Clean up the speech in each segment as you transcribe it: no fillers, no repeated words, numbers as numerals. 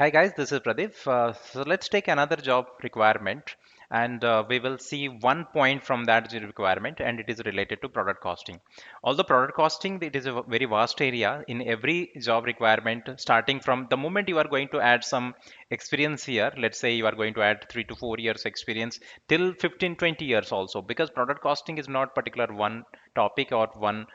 Hi guys, this is Pradeep. So let's take another job requirement and we will see one point from that requirement and it is related to product costing. Although product costing, it is a very vast area in every job requirement starting from the moment you are going to add some experience here. Let's say you are going to add 3 to 4 years experience till 15, 20 years also, because product costing is not particular one topic or one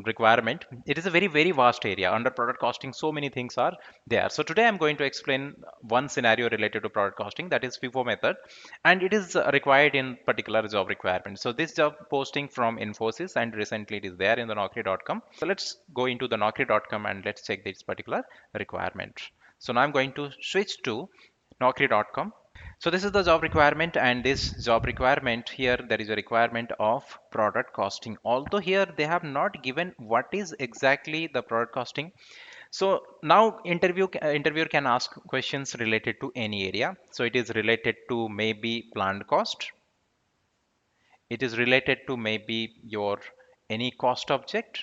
requirement. It is a very vast area. Under product costing, so many things are there. So today I'm going to explain one scenario related to product costing, that is FIFO method, and it is required in particular job requirement. So this job posting from Infosys and recently it is there in the Naukri.com. So let's go into the Naukri.com and let's check this particular requirement. So now I'm going to switch to Naukri.com. So this is the job requirement, and this job requirement here, there is a requirement of product costing. Although here they have not given what is exactly the product costing. So now interviewer can ask questions related to any area. So it is related to maybe planned cost. It is related to maybe your any cost object.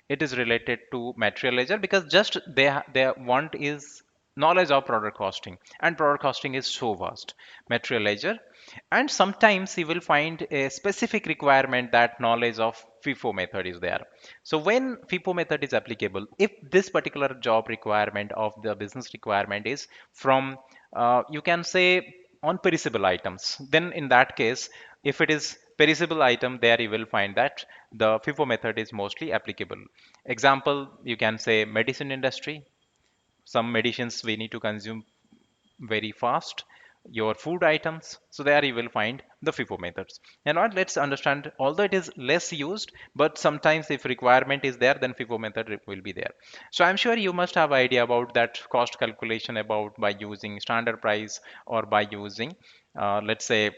It is related to material ledger, because just they want is knowledge of product costing, and product costing is so vast. Material ledger, and sometimes you will find a specific requirement that knowledge of FIFO method is there. So when FIFO method is applicable, if this particular job requirement of the business requirement is from you can say on perishable items, then in that case, if it is perishable item, there you will find that the FIFO method is mostly applicable. Example, you can say medicine industry. Some medicines we need to consume very fast. Your food items, so there you will find the FIFO methods. And now let's understand, although it is less used, but sometimes if requirement is there, then FIFO method will be there. So I'm sure you must have idea about that cost calculation about by using standard price or by using let's say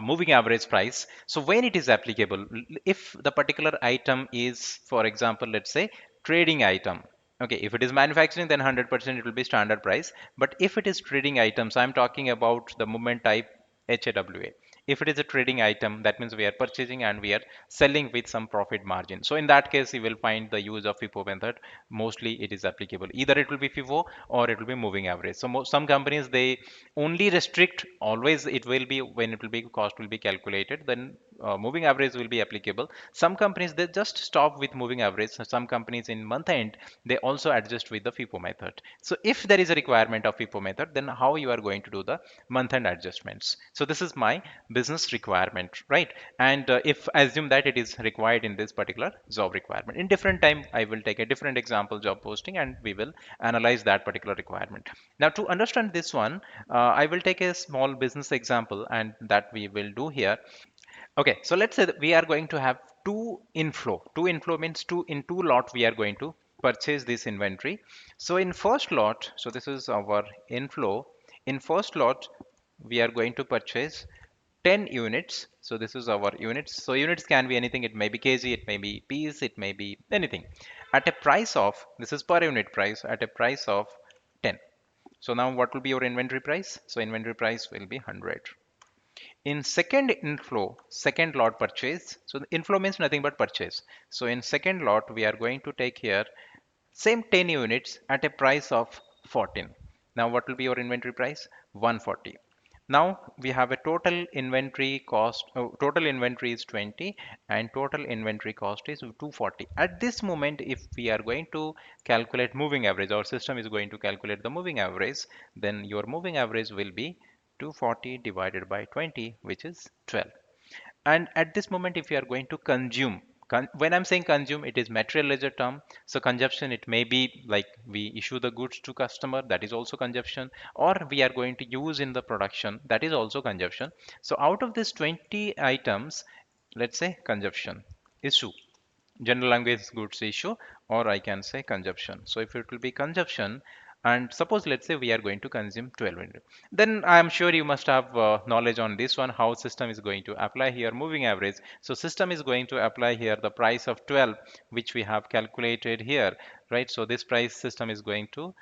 moving average price. So when it is applicable, if the particular item is, for example, let's say trading item. Okay, if it is manufacturing, then 100% it will be standard price. But if it is trading items, I'm talking about the movement type HAWA. If it is a trading item, that means we are purchasing and we are selling with some profit margin. So in that case, you will find the use of FIFO method. Mostly it is applicable. Either it will be FIFO or it will be moving average. So some companies, they only restrict, always it will be when it will be cost will be calculated, then moving average will be applicable. Some companies, they just stop with moving average. So some companies in month end, they also adjust with the FIFO method. So if there is a requirement of FIFO method, then how you are going to do the month end adjustments? So this is my business requirement, right? And if I assume that it is required in this particular job requirement, in different time I will take a different example job posting and we will analyze that particular requirement. Now to understand this one, I will take a small business example and that we will do here. Okay, so let's say that we are going to have two inflow. Two inflow means in two lot we are going to purchase this inventory. So in first lot, so this is our inflow. In first lot, we are going to purchase 10 units. So this is our units. So units can be anything. It may be kg, it may be piece, it may be anything. At a price of, this is per unit price, at a price of 10. So now what will be your inventory price? So inventory price will be 100. In second inflow, second lot purchase. So the inflow means nothing but purchase. So in second lot, we are going to take here same 10 units at a price of 14. Now what will be your inventory price? 140. Now we have a total inventory cost, total inventory is 20 and total inventory cost is 240. At this moment, if we are going to calculate moving average, our system is going to calculate the moving average, then your moving average will be 240 divided by 20, which is 12. And at this moment, if you are going to consume, when I'm saying consume, it is material ledger term. So consumption, it may be like we issue the goods to customer, that is also consumption, or we are going to use in the production, that is also consumption. So out of this 20 items, let's say consumption, issue, general language goods issue, or I can say consumption. So if it will be consumption, and suppose let's say we are going to consume 1200, then I am sure you must have knowledge on this one, how system is going to apply here moving average. So system is going to apply here the price of 12, which we have calculated here, right? So this price system is going to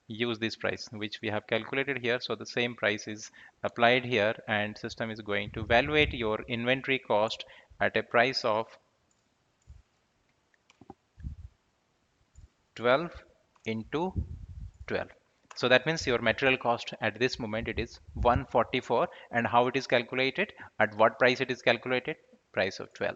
use this price which we have calculated here. So the same price is applied here, and system is going to evaluate your inventory cost at a price of 12 into 12. So that means your material cost at this moment it is 144, and how it is calculated, at what price it is calculated, price of 12.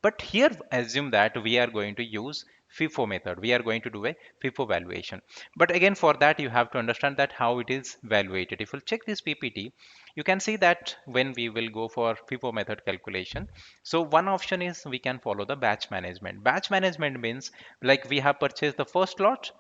But here assume that we are going to use FIFO method. We are going to do a FIFO valuation. But again, for that you have to understand that how it is valuated. If you check this PPT, you can see that when we will go for FIFO method calculation, so one option is we can follow the batch management. Batch management means like we have purchased the first lot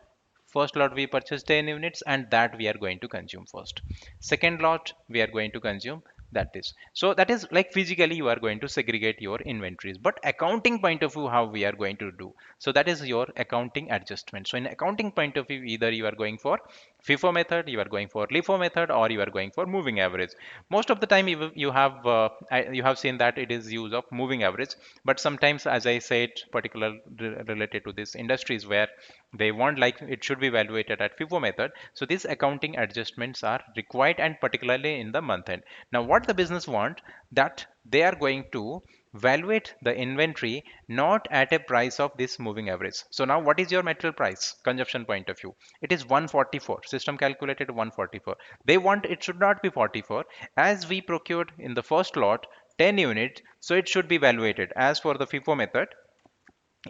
we purchased 10 units, and that we are going to consume first. Second lot we are going to consume that is. So that is like physically you are going to segregate your inventories, but accounting point of view how we are going to do, so that is your accounting adjustment. So in accounting point of view, either you are going for FIFO method, you are going for LIFO method, or you are going for moving average. Most of the time you have seen that it is use of moving average, but sometimes, as I said, particular related to this industries where they want like it should be evaluated at FIFO method. So these accounting adjustments are required, and particularly in the month end. Now what the business want, that they are going to valuate the inventory not at a price of this moving average. So now what is your material price consumption point of view? It is 144. System calculated 144. They want it should not be 44, as we procured in the first lot 10 units, so it should be evaluated as for the FIFO method.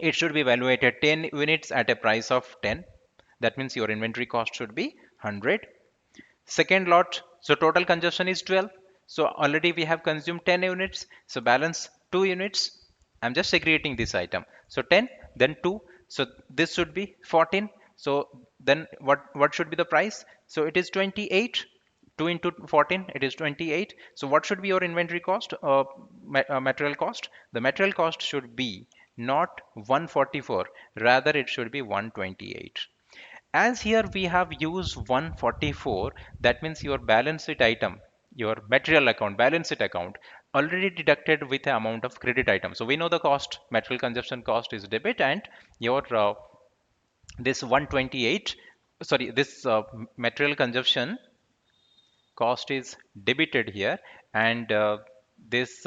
It should be evaluated 10 units at a price of 10. That means your inventory cost should be 100. Second lot, so total consumption is 12. So already we have consumed 10 units. So balance 2 units. I'm just segregating this item. So 10, then 2. So this should be 14. So then what should be the price? So it is 28. 2 into 14, it is 28. So what should be your inventory cost, material cost? The material cost should be not 144, rather it should be 128. As here we have used 144, that means your balance sheet item, your material account, balance sheet account, already deducted with the amount of credit item. So we know the cost, material consumption cost is debit, and your this 128, sorry, this material consumption cost is debited here, and this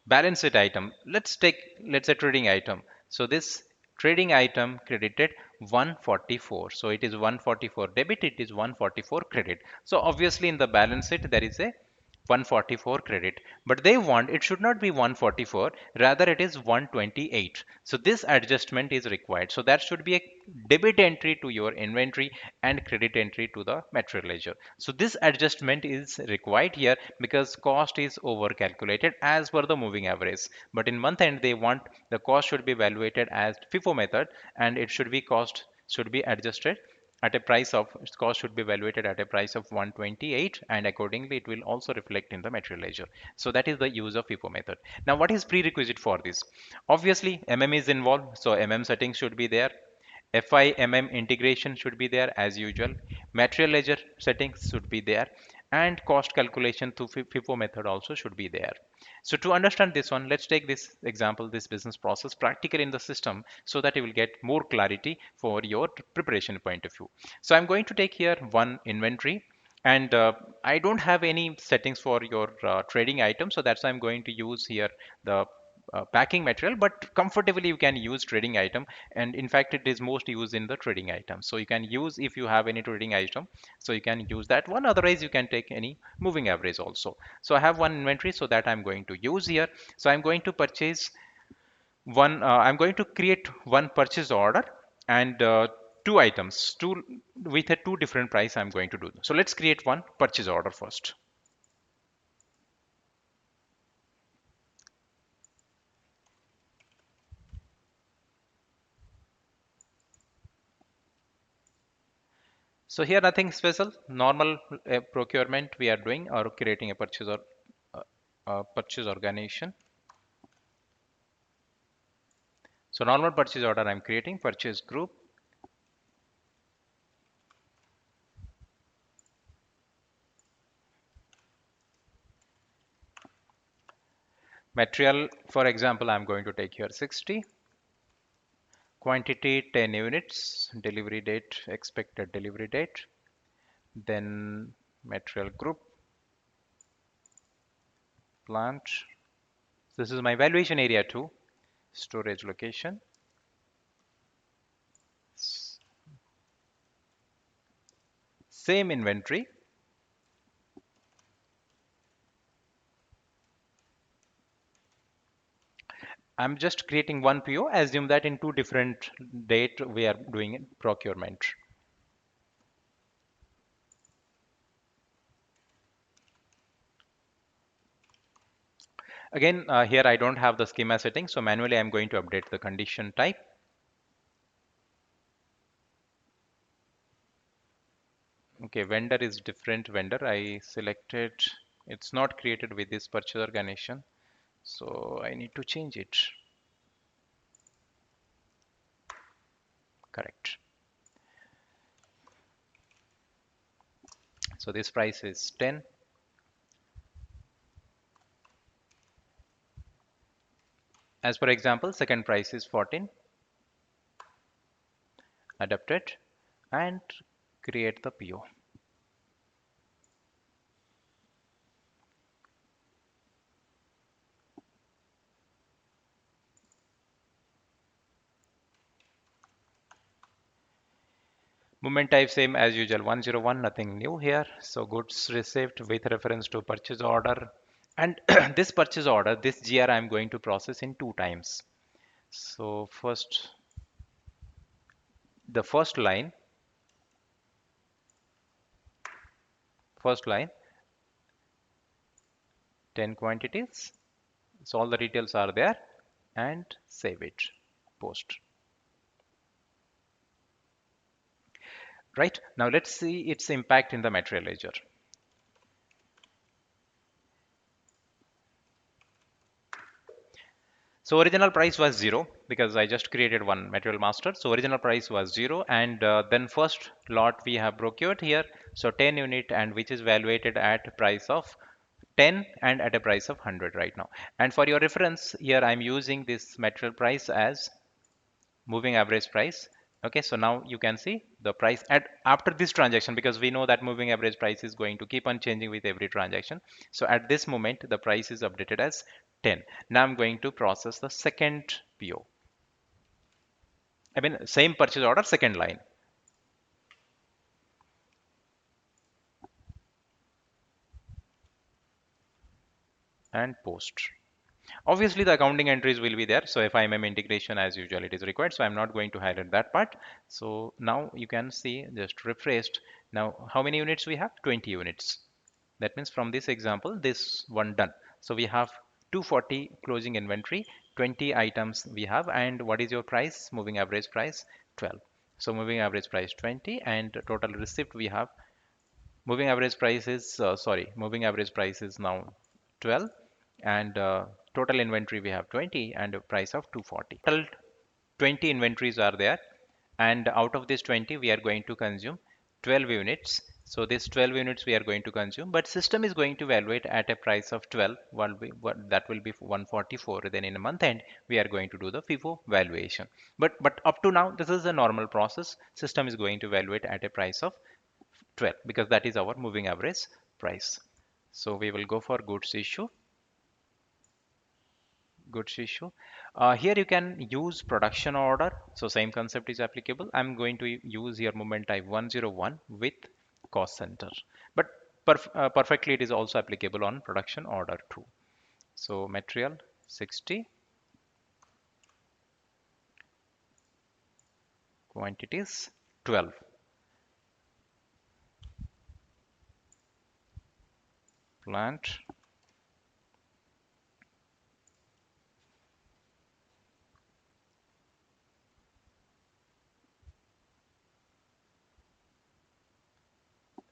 balance sheet item, let's say trading item. So this trading item credited 144, so it is 144 debit, it is 144 credit. So obviously in the balance sheet there is a 144 credit, but they want it should not be 144, rather it is 128. So this adjustment is required. So that should be a debit entry to your inventory and credit entry to the material ledger. So this adjustment is required here because cost is over calculated as per the moving average, but in month end they want the cost should be evaluated as FIFO method, and it should be cost should be adjusted at a price of cost should be evaluated at a price of 128, and accordingly it will also reflect in the material ledger. So that is the use of FIFO method. Now what is prerequisite for this? Obviously is involved, so settings should be there. FIMM integration should be there as usual. Material ledger settings should be there, and cost calculation through FIFO method also should be there. So to understand this one, let's take this example, this business process practically in the system, so that you will get more clarity for your preparation point of view. So I'm going to take here one inventory, and I don't have any settings for your trading item, so that's why I'm going to use here the packing material, but comfortably you can use trading item, and in fact it is most used in the trading item. So you can use, if you have any trading item, so you can use that one, otherwise you can take any moving average also. So I have one inventory, so that I'm going to use here. So I'm going to purchase one, I'm going to create one purchase order, and two items, two with a two different price I'm going to do. So let's create one purchase order first. So here nothing special, normal procurement we are doing, or creating a purchase organization. So normal purchase order I'm creating, purchase group. Material, for example, I'm going to take here 60. Quantity 10 units, delivery date, expected delivery date. Then material group, plant. This is my valuation area too, storage location. same inventory. I'm just creating one PO. Assume that in two different date we are doing procurement. Again, here I don't have the schema setting, so manually I'm going to update the condition type. Okay, vendor is different vendor. I selected, it's not created with this purchase organization, so I need to change it. Correct. So this price is 10. As per example, second price is 14. Adapt it and create the PO. Movement type same as usual, 101, nothing new here. So goods received with reference to purchase order. And this purchase order, this GR I'm going to process in two times. So the first line, first line, 10 quantities. So all the details are there and save it, post. Right, now let's see its impact in the material ledger. So original price was 0 because I just created one material master. So original price was 0, and then first lot we have procured here. So 10 unit, and which is valuated at price of 10 and at a price of 100 right now. And for your reference here, I'm using this material price as moving average price. Okay, so now you can see the price at after this transaction, because we know that moving average price is going to keep on changing with every transaction. So at this moment the price is updated as 10. Now I'm going to process the second PO. I mean same purchase order, second line, and post. Obviously, the accounting entries will be there. So if IMM integration as usual, it is required. So I'm not going to highlight that part. So now you can see just refreshed. Now, how many units we have? 20 units. That means from this example, this one done. So we have 240 closing inventory, 20 items we have. And what is your price? Moving average price 12. So moving average price 20, and total receipt we have. Moving average price is, moving average price is now 12, and total inventory we have 20 and a price of 240. Total 20 inventories are there, and out of this 20 we are going to consume 12 units. So this 12 units we are going to consume, but system is going to evaluate at a price of 12. That will be 144. Then in a month end we are going to do the FIFO valuation. But up to now this is a normal process. System is going to evaluate at a price of 12 because that is our moving average price. So we will go for goods issue. Goods issue. Here you can use production order. So same concept is applicable. I'm going to use here movement type 101 with cost center. But perfectly it is also applicable on production order too. So material 60, quantities 12. Plant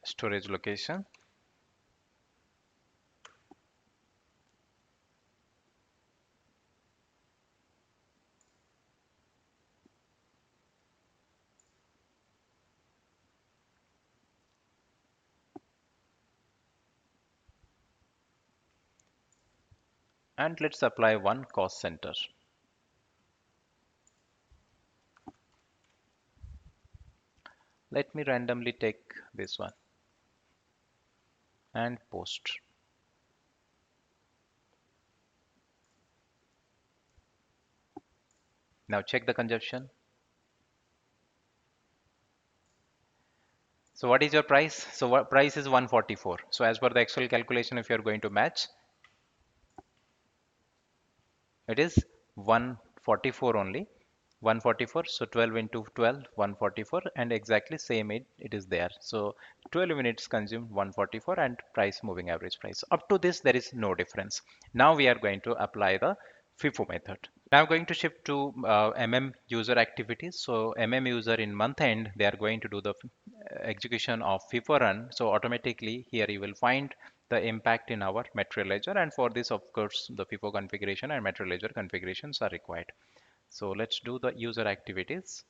storage location. And let's apply one cost center. Let me randomly take this one and post. Now check the consumption. So what is your price? So what price is 144. So as per the Excel calculation, if you're going to match, it is 144 only. 144, so 12 into 12, 144, and exactly same it is there. So 12 units consumed 144 and price moving average price. Up to this, there is no difference. Now we are going to apply the FIFO method. Now going to shift to user activities. So user in month end, they are going to do the execution of FIFO run. So automatically here you will find the impact in our material ledger, and for this of course the FIFO configuration and material ledger configurations are required. So let's do the user activities.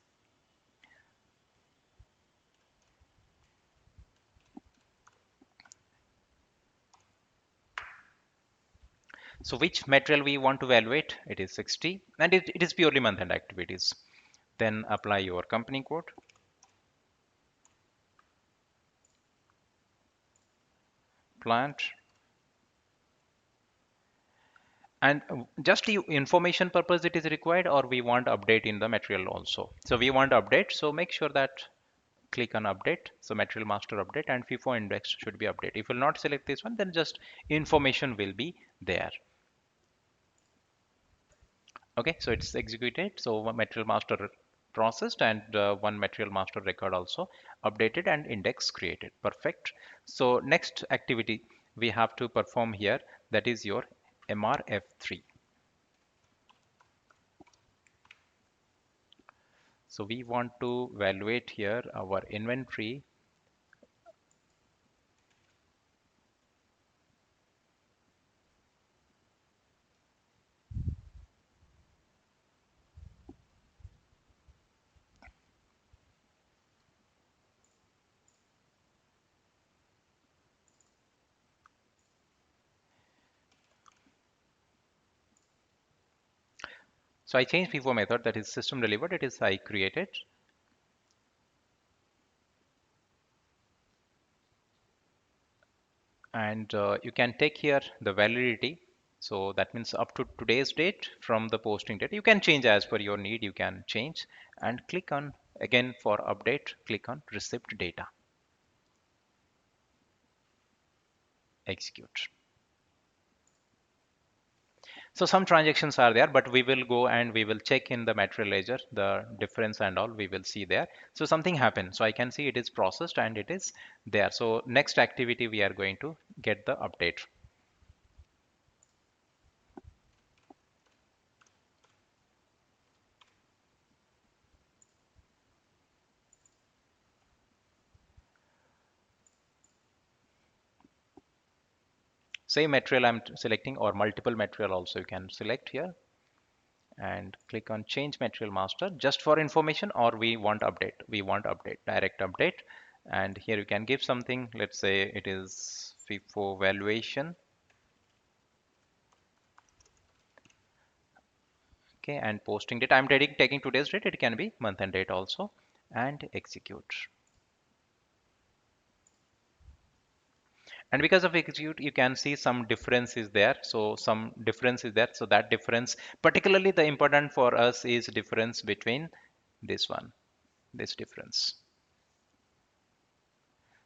So which material we want to evaluate? It is 60, and it is purely month end activities. Then apply your company code, plant, and just the information purpose it is required, or we want update in the material also. So we want update, so make sure that click on update. So material master update and FIFO index should be update. If you will not select this one, then just information will be there. Okay, so it's executed. So one material master processed, and one material master record also updated and index created. Perfect. So next activity we have to perform here, that is your MRF3. So we want to evaluate here our inventory. So I changed FIFO method, that is system delivered, it is I created. And you can take here the validity. So that means up to today's date from the posting date. You can change as per your need, you can change, and click on again for update, click on receipt data, execute. So some transactions are there, but we will go and we will check in the material ledger, the difference and all we will see there. So something happened. So I can see it is processed and it is there. So next activity we are going to get the update. Same material I'm selecting, or multiple material also you can select here, and click on change material master just for information, or we want update, direct update. And here you can give something, let's say it is FIFO valuation. Okay, and posting date I'm taking today's date, it can be month and date also, and execute. And because of execute, you can see some difference is there. So some difference is there. So that difference, particularly the important for us is difference between this one, this difference.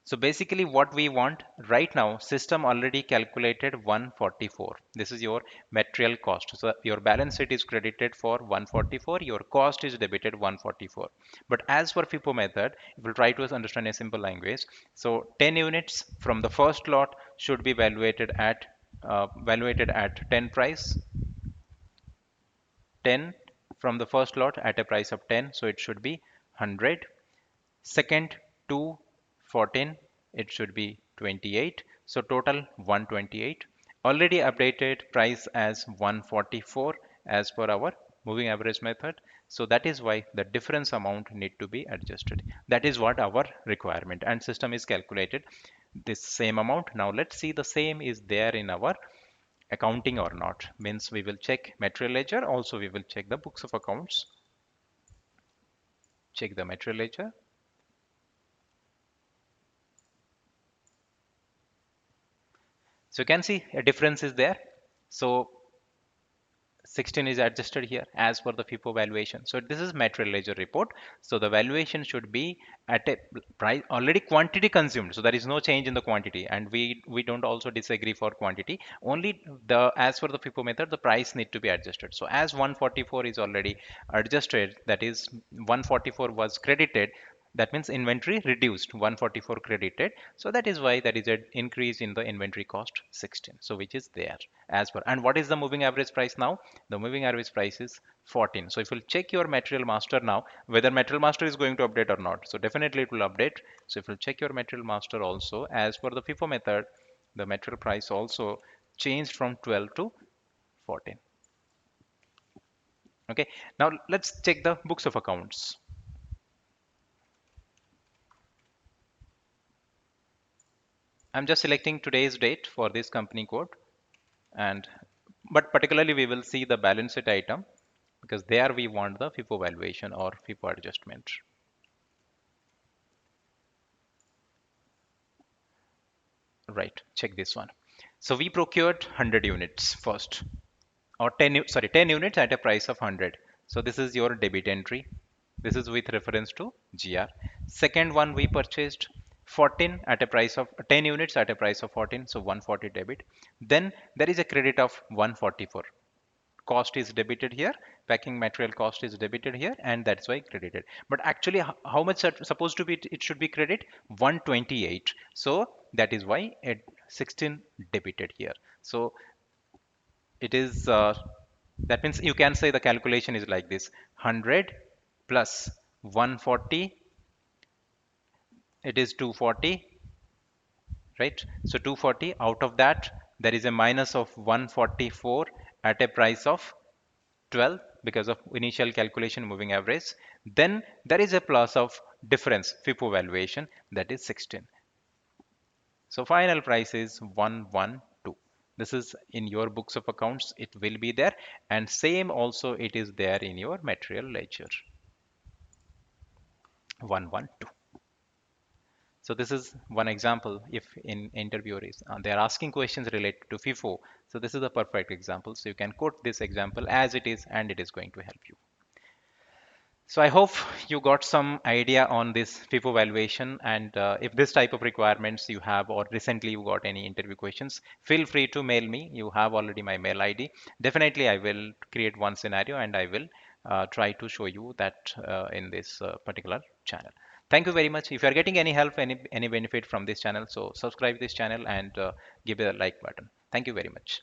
So basically what we want right now, system already calculated 144. This is your material cost. So your balance sheet is credited for 144, your cost is debited 144. But as for FIFO method, we will try to understand a simple language. So 10 units from the first lot should be valuated at 10 price, 10 from the first lot at a price of 10, so it should be 100. Second, 2, 14, it should be 28. So total 128. Already updated price as 144 as per our moving average method. So that is why the difference amount need to be adjusted. That is what our requirement, and system is calculated this same amount. Now let's see the same is there in our accounting or not. Means we will check material ledger. Also we will check the books of accounts. Check the material ledger. So you can see a difference is there. So 16 is adjusted here as per the FIFO valuation. So this is material ledger report. So the valuation should be at a price already quantity consumed. So there is no change in the quantity, and we don't also disagree for quantity. Only the as per the FIFO method, the price need to be adjusted. So as 144 is already adjusted, that is 144 was credited. That means inventory reduced, 144 credited. So that is why there is an increase in the inventory cost 16. So which is there as per. And what is the moving average price now? The moving average price is 14. So if you check your material master now, whether material master is going to update or not. So definitely it will update. So if you check your material master also, as per the FIFO method, the material price also changed from 12 to 14. Okay. Now let's check the books of accounts. I'm just selecting today's date for this company code, and but particularly we will see the balance sheet item because there we want the FIFO valuation or FIFO adjustment. Right, check this one. So we procured 100 units first, or 10 units at a price of 100. So this is your debit entry. This is with reference to GR. Second one, we purchased 14 at a price of 10 units at a price of 14, so 140 debit. Then there is a credit of 144. Cost is debited here, packing material cost is debited here, and that's why credited. But actually how much supposed to be, it should be credit 128. So that is why it 16 debited here. So it is that means you can say the calculation is like this: 100 plus 140, it is 240, right? So 240, out of that there is a minus of 144 at a price of 12 because of initial calculation moving average. Then there is a plus of difference FIFO valuation, that is 16. So final price is 112. This is in your books of accounts, it will be there, and same also it is there in your material ledger, 112. So this is one example. If in interviewer is they are asking questions related to FIFO, so this is a perfect example. So you can quote this example as it is, and it is going to help you. So I hope you got some idea on this FIFO valuation, and if this type of requirements you have or recently you got any interview questions, feel free to mail me. You have already my mail ID. Definitely I will create one scenario and I will try to show you that in this particular channel. Thank you very much. If you are getting any help, any benefit from this channel, so subscribe this channel and give it a like button. Thank you very much.